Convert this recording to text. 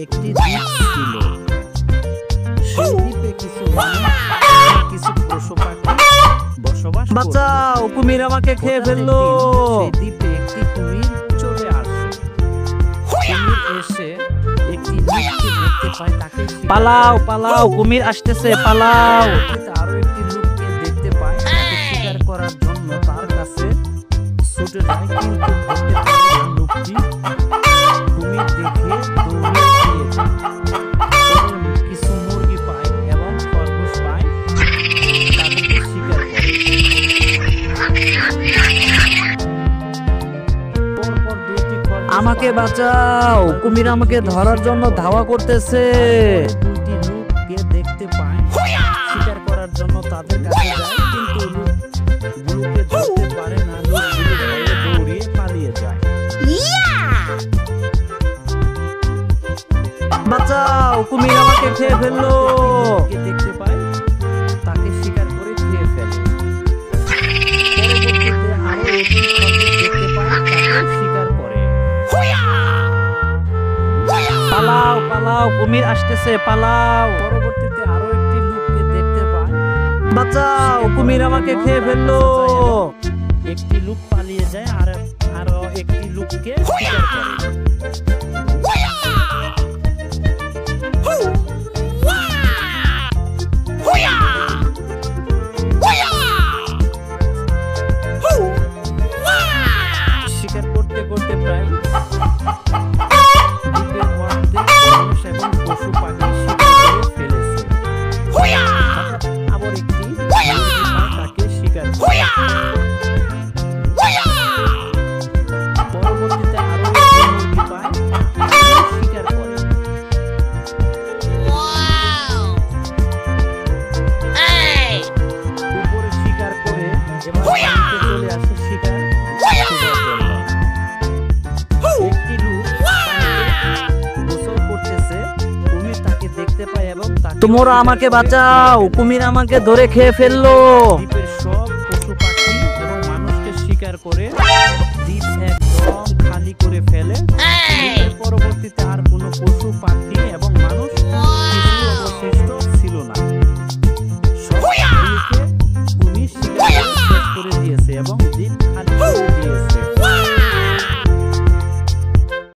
একটি দ্বীপ ছিল। সেই দ্বীপে কিছু পশু পাখি বসবাস করত। বাঁচাও, কুমির আমাকে খেয়ে ফেললো। সেই দ্বীপে একটি কুমির চলে আসে। কুমির এসে একটি লোককে দেখতে পায়, তাকে পালাও পালাও, কুমির আসতেছে, পালাও। আরো একটি লোককে দেখতে পায়, তাকে শিকার করার জন্য তার কাছে ছুটে যায়, কিন্তু ধরতে পারে না লোকটি। কুমির দেখে দৌড়ে পালিয়ে যায়। পরে কিছু মুরগি পায় এবং খরগোশ পায়, তাদেরকে শিকার করে। পরপর দুইটি খরগোশ আমাকে পায়। বাঁচাও, কুমির আমাকে ধরার জন্য ধাওয়া করতেছে। দুইটি লোককে দেখতে পায়, শিকার করার জন্য তাদের কাছে যায়, কিন্তু লোকগুলোকে ধরতে পারে না। লোকগুলো ভয়ে দৌড়িয়ে পালিয়ে যায়। বাঁচাও, কুমির আমাকে খেয়ে ফেললো। লোককে দেখতে পায়, তাকে শিকার করে খেয়ে ফেলে। পরবর্তীতে আরো একটি খরগোশ দেখতে পায়, তাকে শিকার করে। পালাও পালাও, কুমির আসতেছে, পালাও। পরবর্তীতে আরো একটি লোককে দেখতে পায়, বাঁচাও, কুমির আমাকে খেয়ে ফেললো। একটি লোক পালিয়ে যায়, আর আরো একটি লোককে শিকার করে। শিকার করতে করতে প্রায় দ্বীপের অর্ধেক মানুষ এবং পশু পাখি শিকার করে ফেলেছে। হঠাৎ আবার একটি মুরগি পায়, তাকে শিকার করে। পরবর্তীতে আরো একটি মুরগি পায়, তাকে শিকার করে। উপরে শিকার করে এবার পানিতে চলে আসে শিকার খোঁজার জন্য। একটি লোক পানিতে গোসল করতেছে, কুমির তাকে দেখতে পায় এবং তাকে তোমরা আমাকে বাঁচাও, কুমির আমাকে ধরে খেয়ে ফেললো। দ্বীপের সব পশু পাখি এবং মানুষকে শিকার করে দ্বীপ একদম খালি করে ফেলে।